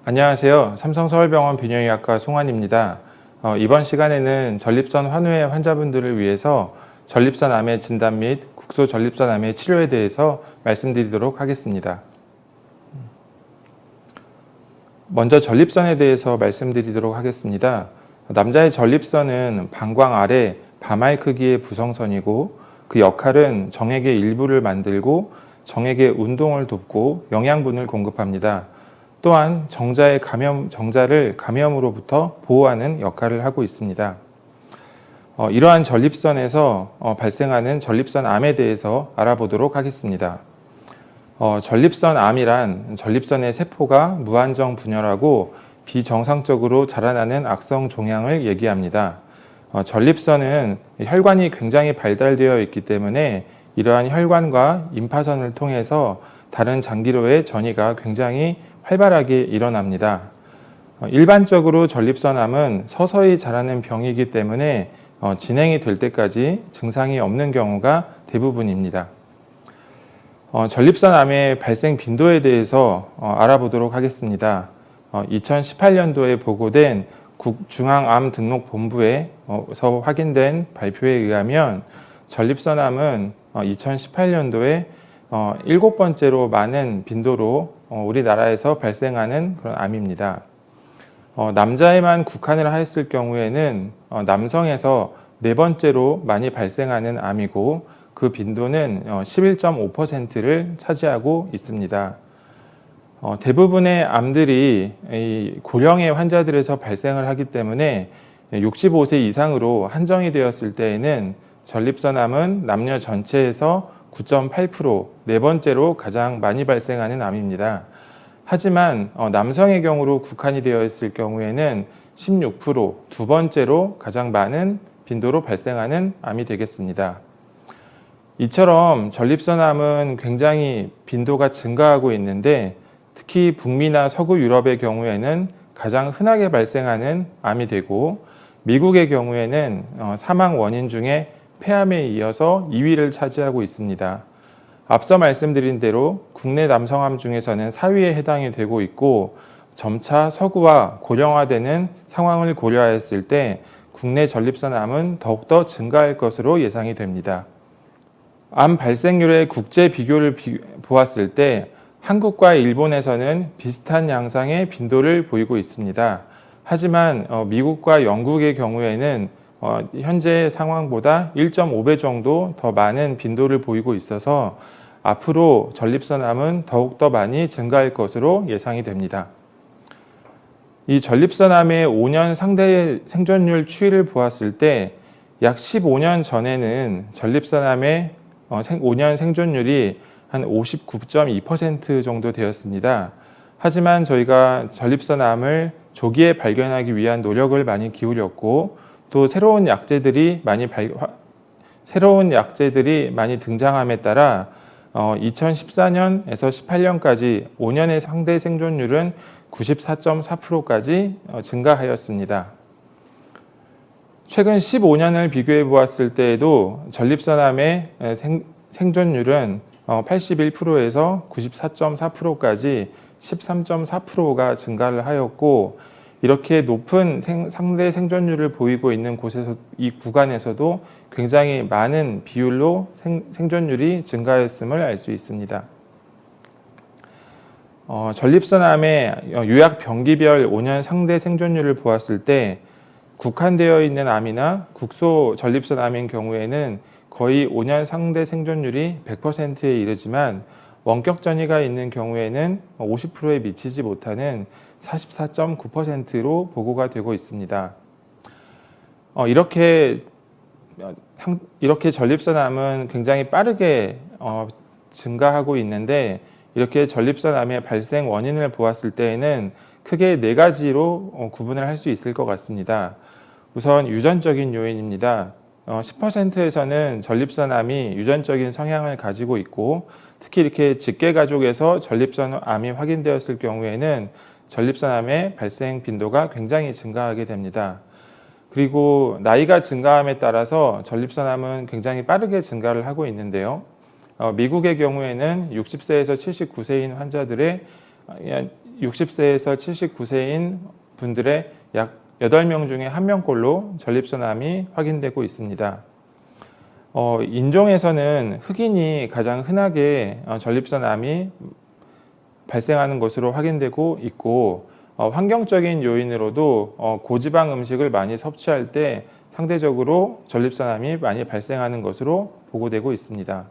안녕하세요. 삼성서울병원 비뇨기학과 송환입니다. 이번 시간에는 전립선 환우의 환자분들을 위해서 전립선암의 진단 및 국소전립선암의 치료에 대해서 말씀드리도록 하겠습니다. 먼저 전립선에 대해서 말씀드리도록 하겠습니다. 남자의 전립선은 방광 아래 밤알 크기의 부성선이고 그 역할은 정액의 일부를 만들고 정액의 운동을 돕고 영양분을 공급합니다. 또한 정자를 감염으로부터 보호하는 역할을 하고 있습니다. 이러한 전립선에서 발생하는 전립선암에 대해서 알아보도록 하겠습니다. 전립선암이란 전립선의 세포가 무한정 분열하고 비정상적으로 자라나는 악성 종양을 얘기합니다. 전립선은 혈관이 굉장히 발달되어 있기 때문에 이러한 혈관과 임파선을 통해서 다른 장기로의 전이가 굉장히 활발하게 일어납니다. 일반적으로 전립선암은 서서히 자라는 병이기 때문에 진행이 될 때까지 증상이 없는 경우가 대부분입니다. 전립선암의 발생 빈도에 대해서 알아보도록 하겠습니다. 2018년도에 보고된 국중앙암등록본부에서 확인된 발표에 의하면 전립선암은 2018년도에 7번째로 많은 빈도로 우리나라에서 발생하는 그런 암입니다. 남자에만 국한을 하였을 경우에는 남성에서 4번째로 많이 발생하는 암이고 그 빈도는 11.5%를 차지하고 있습니다. 대부분의 암들이 고령의 환자들에서 발생을 하기 때문에 65세 이상으로 한정이 되었을 때에는 전립선암은 남녀 전체에서 9.8%, 네 번째로 가장 많이 발생하는 암입니다. 하지만 남성의 경우로 국한이 되어 있을 경우에는 16%, 두 번째로 가장 많은 빈도로 발생하는 암이 되겠습니다. 이처럼 전립선암은 굉장히 빈도가 증가하고 있는데 특히 북미나 서구 유럽의 경우에는 가장 흔하게 발생하는 암이 되고 미국의 경우에는 사망 원인 중에 폐암에 이어서 2위를 차지하고 있습니다. 앞서 말씀드린 대로 국내 남성암 중에서는 4위에 해당이 되고 있고 점차 서구화, 고령화되는 상황을 고려하였을 때 국내 전립선암은 더욱더 증가할 것으로 예상이 됩니다. 암 발생률의 국제 비교를 보았을 때 한국과 일본에서는 비슷한 양상의 빈도를 보이고 있습니다. 하지만 미국과 영국의 경우에는 현재 상황보다 1.5배 정도 더 많은 빈도를 보이고 있어서 앞으로 전립선암은 더욱더 많이 증가할 것으로 예상이 됩니다. 이 전립선암의 5년 상대 생존율 추이를 보았을 때 약 15년 전에는 전립선암의 5년 생존율이 한 59.2% 정도 되었습니다. 하지만 저희가 전립선암을 조기에 발견하기 위한 노력을 많이 기울였고 또 새로운 약제들이 많이 등장함에 따라 2014년에서 18년까지 5년의 상대 생존율은 94.4%까지 증가하였습니다. 최근 15년을 비교해 보았을 때에도 전립선암의 생존율은 81%에서 94.4%까지 13.4%가 증가를 하였고 이렇게 높은 상대 생존율을 보이고 있는 곳에서 이 구간에서도 굉장히 많은 비율로 생존율이 증가했음을 알 수 있습니다. 전립선암의 요약 병기별 5년 상대 생존율을 보았을 때 국한되어 있는 암이나 국소 전립선암인 경우에는 거의 5년 상대 생존율이 100%에 이르지만 원격 전이가 있는 경우에는 50%에 미치지 못하는 44.9%로 보고가 되고 있습니다. 이렇게 전립선암은 굉장히 빠르게 증가하고 있는데 이렇게 전립선암의 발생 원인을 보았을 때에는 크게 4가지로 구분을 할 수 있을 것 같습니다. 우선 유전적인 요인입니다. 10%에서는 전립선암이 유전적인 성향을 가지고 있고 특히 이렇게 직계 가족에서 전립선암이 확인되었을 경우에는 전립선암의 발생 빈도가 굉장히 증가하게 됩니다. 그리고 나이가 증가함에 따라서 전립선암은 굉장히 빠르게 증가를 하고 있는데요. 미국의 경우에는 60세에서 79세인 환자들의 60세에서 79세인 분들의 약 8명 중에 1명꼴로 전립선암이 확인되고 있습니다. 인종에서는 흑인이 가장 흔하게 전립선암이 발생하는 것으로 확인되고 있고, 환경적인 요인으로도 고지방 음식을 많이 섭취할 때 상대적으로 전립선암이 많이 발생하는 것으로 보고되고 있습니다.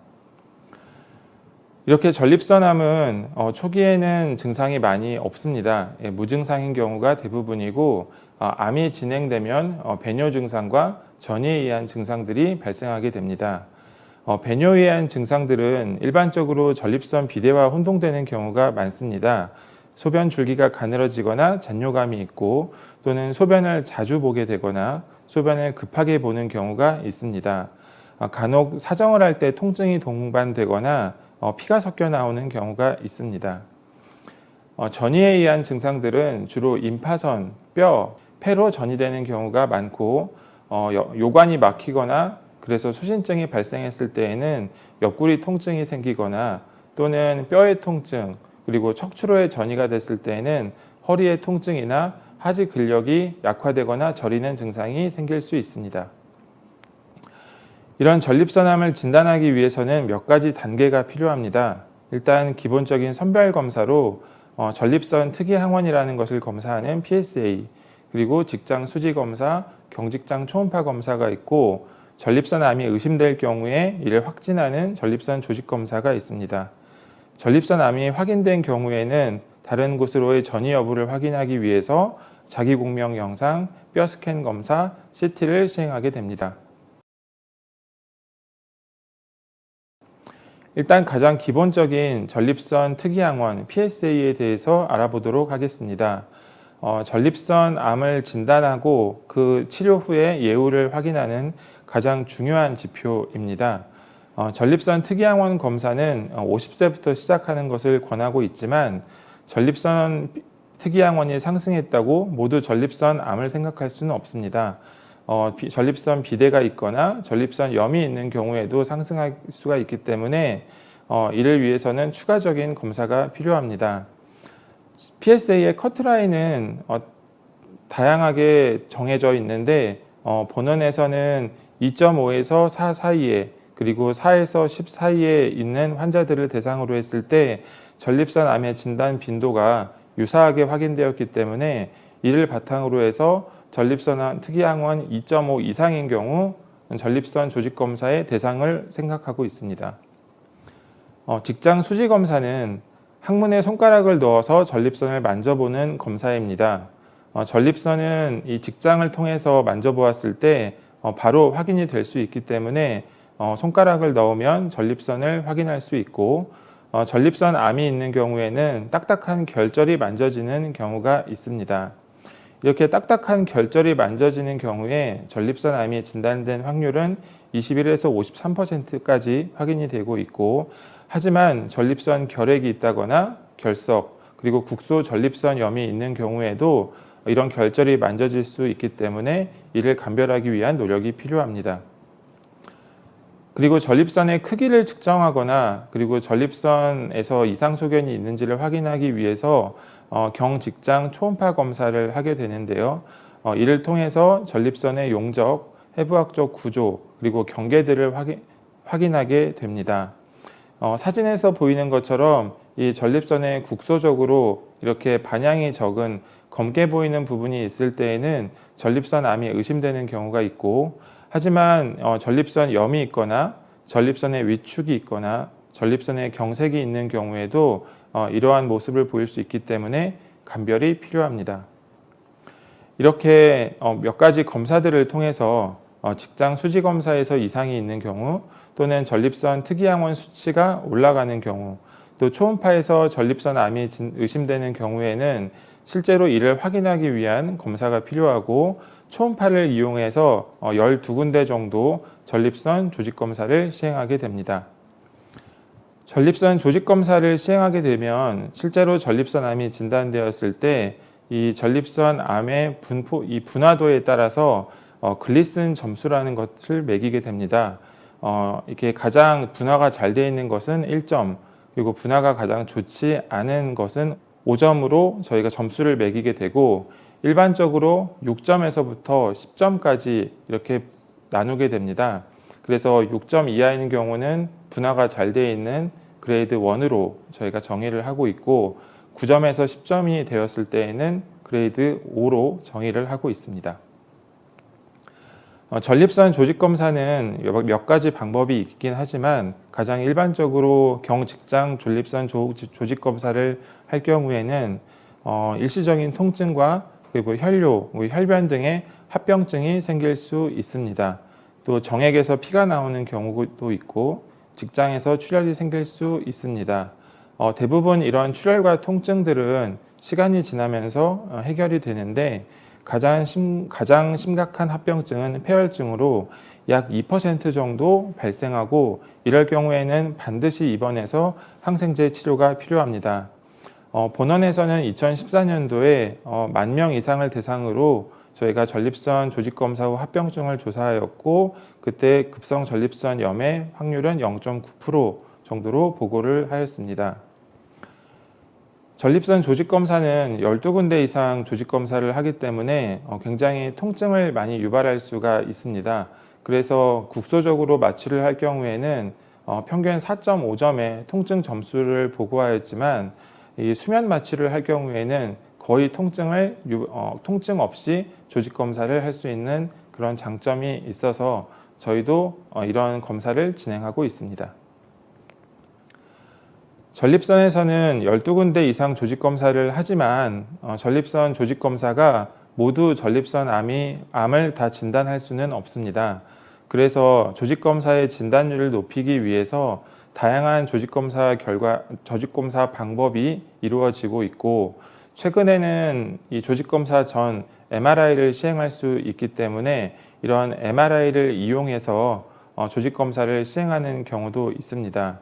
이렇게 전립선암은 초기에는 증상이 많이 없습니다. 무증상인 경우가 대부분이고, 암이 진행되면 배뇨 증상과 전이에 의한 증상들이 발생하게 됩니다. 배뇨에 의한 증상들은 일반적으로 전립선 비대와 혼동되는 경우가 많습니다. 소변 줄기가 가늘어지거나 잔뇨감이 있고, 또는 소변을 자주 보게 되거나 소변을 급하게 보는 경우가 있습니다. 간혹 사정을 할 때 통증이 동반되거나 피가 섞여 나오는 경우가 있습니다. 전이에 의한 증상들은 주로 임파선, 뼈, 폐로 전이되는 경우가 많고, 요관이 막히거나 그래서 수신증이 발생했을 때에는 옆구리 통증이 생기거나 또는 뼈의 통증, 그리고 척추로의 전이가 됐을 때에는 허리의 통증이나 하지 근력이 약화되거나 저리는 증상이 생길 수 있습니다. 이런 전립선암을 진단하기 위해서는 몇 가지 단계가 필요합니다. 일단 기본적인 선별 검사로 전립선 특이항원이라는 것을 검사하는 PSA, 그리고 직장 수지 검사, 경직장 초음파 검사가 있고, 전립선암이 의심될 경우에 이를 확진하는 전립선 조직 검사가 있습니다. 전립선암이 확인된 경우에는 다른 곳으로의 전이 여부를 확인하기 위해서 자기공명 영상, 뼈 스캔 검사, CT를 시행하게 됩니다. 일단 가장 기본적인 전립선 특이항원 PSA에 대해서 알아보도록 하겠습니다. 전립선 암을 진단하고 그 치료 후에 예후를 확인하는 가장 중요한 지표입니다. 전립선 특이항원 검사는 50세부터 시작하는 것을 권하고 있지만, 전립선 특이항원이 상승했다고 모두 전립선 암을 생각할 수는 없습니다. 전립선 비대가 있거나 전립선 염이 있는 경우에도 상승할 수가 있기 때문에 이를 위해서는 추가적인 검사가 필요합니다. PSA의 커트라인은 다양하게 정해져 있는데, 본원에서는 2.5에서 4 사이에, 그리고 4에서 10 사이에 있는 환자들을 대상으로 했을 때 전립선 암의 진단 빈도가 유사하게 확인되었기 때문에 이를 바탕으로 해서 전립선 특이항원 2.5 이상인 경우 전립선 조직 검사의 대상을 생각하고 있습니다. 직장 수지 검사는 항문에 손가락을 넣어서 전립선을 만져보는 검사입니다. 전립선은 이 직장을 통해서 만져보았을 때 바로 확인이 될 수 있기 때문에 손가락을 넣으면 전립선을 확인할 수 있고, 전립선 암이 있는 경우에는 딱딱한 결절이 만져지는 경우가 있습니다. 이렇게 딱딱한 결절이 만져지는 경우에 전립선 암이 진단된 확률은 21에서 53%까지 확인이 되고 있고, 하지만 전립선 결핵이 있다거나 결석, 그리고 국소 전립선염이 있는 경우에도 이런 결절이 만져질 수 있기 때문에 이를 감별하기 위한 노력이 필요합니다. 그리고 전립선의 크기를 측정하거나 그리고 전립선에서 이상 소견이 있는지를 확인하기 위해서 경직장 초음파 검사를 하게 되는데요. 이를 통해서 전립선의 용적, 해부학적 구조, 그리고 경계들을 확인하게 됩니다. 사진에서 보이는 것처럼 이 전립선에 국소적으로 이렇게 반향이 적은 검게 보이는 부분이 있을 때에는 전립선 암이 의심되는 경우가 있고, 하지만 전립선 염이 있거나 전립선의 위축이 있거나 전립선에 경색이 있는 경우에도 이러한 모습을 보일 수 있기 때문에 감별이 필요합니다. 이렇게 몇 가지 검사들을 통해서 직장 수지 검사에서 이상이 있는 경우, 또는 전립선 특이항원 수치가 올라가는 경우, 또 초음파에서 전립선 암이 의심되는 경우에는 실제로 이를 확인하기 위한 검사가 필요하고, 초음파를 이용해서 12군데 정도 전립선 조직 검사를 시행하게 됩니다. 전립선 조직 검사를 시행하게 되면 실제로 전립선 암이 진단되었을 때 이 전립선 암의 이 분화도에 따라서 글리슨 점수라는 것을 매기게 됩니다. 이게 가장 분화가 잘 되어 있는 것은 1점, 그리고 분화가 가장 좋지 않은 것은 5점으로 저희가 점수를 매기게 되고 일반적으로 6점에서부터 10점까지 이렇게 나누게 됩니다. 그래서 6점 이하인 경우는 분화가 잘 되어 있는 그레이드 1으로 저희가 정의를 하고 있고 9점에서 10점이 되었을 때에는 그레이드 5로 정의를 하고 있습니다. 전립선 조직검사는 몇 가지 방법이 있긴 하지만 가장 일반적으로 경직장 전립선 조직검사를 할 경우에는 일시적인 통증과 그리고 혈뇨, 혈변 등의 합병증이 생길 수 있습니다. 또 정액에서 피가 나오는 경우도 있고 직장에서 출혈이 생길 수 있습니다. 대부분 이런 출혈과 통증들은 시간이 지나면서 해결이 되는데 가장 심각한 합병증은 폐혈증으로 약 2% 정도 발생하고 이럴 경우에는 반드시 입원해서 항생제 치료가 필요합니다. 본원에서는 2014년도에 10,000명 이상을 대상으로 저희가 전립선 조직검사 후 합병증을 조사하였고 그때 급성 전립선염의 확률은 0.9% 정도로 보고를 하였습니다. 전립선 조직검사는 12군데 이상 조직검사를 하기 때문에 굉장히 통증을 많이 유발할 수가 있습니다. 그래서 국소적으로 마취를 할 경우에는 평균 4.5점의 통증 점수를 보고하였지만 이 수면 마취를 할 경우에는 거의 통증 없이 조직검사를 할 수 있는 그런 장점이 있어서 저희도 이런 검사를 진행하고 있습니다. 전립선에서는 12군데 이상 조직검사를 하지만 전립선 조직검사가 모두 전립선 암을 다 진단할 수는 없습니다. 그래서 조직검사의 진단율을 높이기 위해서 다양한 조직검사 방법이 이루어지고 있고 최근에는 이 조직검사 전 MRI를 시행할 수 있기 때문에 이런 MRI를 이용해서 조직검사를 시행하는 경우도 있습니다.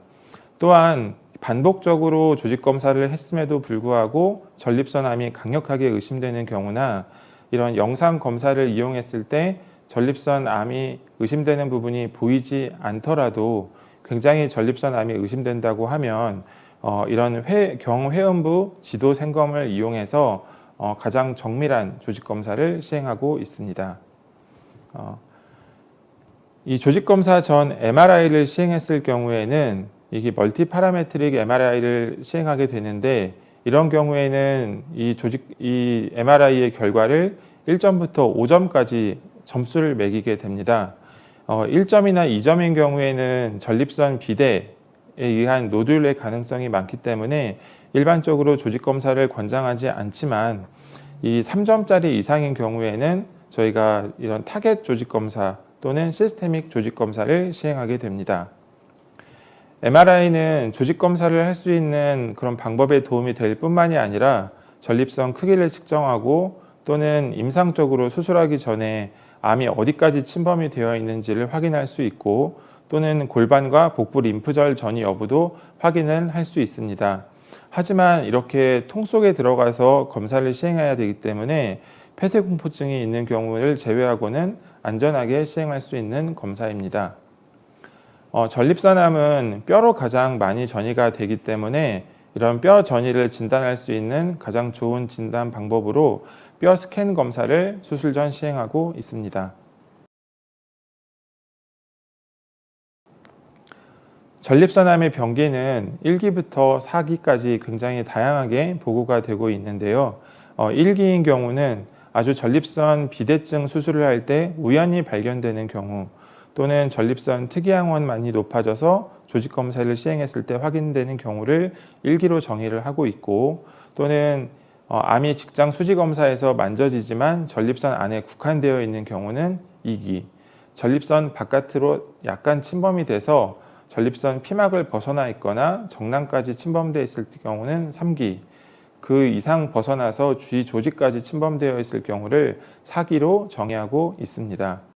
또한 반복적으로 조직검사를 했음에도 불구하고 전립선암이 강력하게 의심되는 경우나 이런 영상검사를 이용했을 때 전립선암이 의심되는 부분이 보이지 않더라도 굉장히 전립선암이 의심된다고 하면 이런 경회음부 지도 생검을 이용해서 가장 정밀한 조직검사를 시행하고 있습니다. 이 조직검사 전 MRI를 시행했을 경우에는 이게 멀티 파라메트릭 MRI를 시행하게 되는데 이런 경우에는 이 MRI의 결과를 1점부터 5점까지 점수를 매기게 됩니다. 1점이나 2점인 경우에는 전립선 비대에 의한 노듈의 가능성이 많기 때문에 일반적으로 조직검사를 권장하지 않지만 이 3점짜리 이상인 경우에는 저희가 이런 타겟 조직검사 또는 시스테믹 조직검사를 시행하게 됩니다. MRI는 조직검사를 할 수 있는 그런 방법에 도움이 될 뿐만이 아니라 전립선 크기를 측정하고 또는 임상적으로 수술하기 전에 암이 어디까지 침범이 되어 있는지를 확인할 수 있고 또는 골반과 복부 림프절 전이 여부도 확인을 할 수 있습니다. 하지만 이렇게 통 속에 들어가서 검사를 시행해야 되기 때문에 폐쇄공포증이 있는 경우를 제외하고는 안전하게 시행할 수 있는 검사입니다. 전립선암은 뼈로 가장 많이 전이가 되기 때문에 이런 뼈 전이를 진단할 수 있는 가장 좋은 진단 방법으로 뼈 스캔 검사를 수술 전 시행하고 있습니다. 전립선암의 병기는 1기부터 4기까지 굉장히 다양하게 보고가 되고 있는데요. 1기인 경우는 아주 전립선 비대증 수술을 할 때 우연히 발견되는 경우 또는 전립선 특이항원만이 높아져서 조직검사를 시행했을 때 확인되는 경우를 1기로 정의를 하고 있고 또는 암이 직장 수지검사에서 만져지지만 전립선 안에 국한되어 있는 경우는 2기, 전립선 바깥으로 약간 침범이 돼서 전립선 피막을 벗어나 있거나 정낭까지 침범되어 있을 경우는 3기, 그 이상 벗어나서 주위 조직까지 침범되어 있을 경우를 4기로 정의하고 있습니다.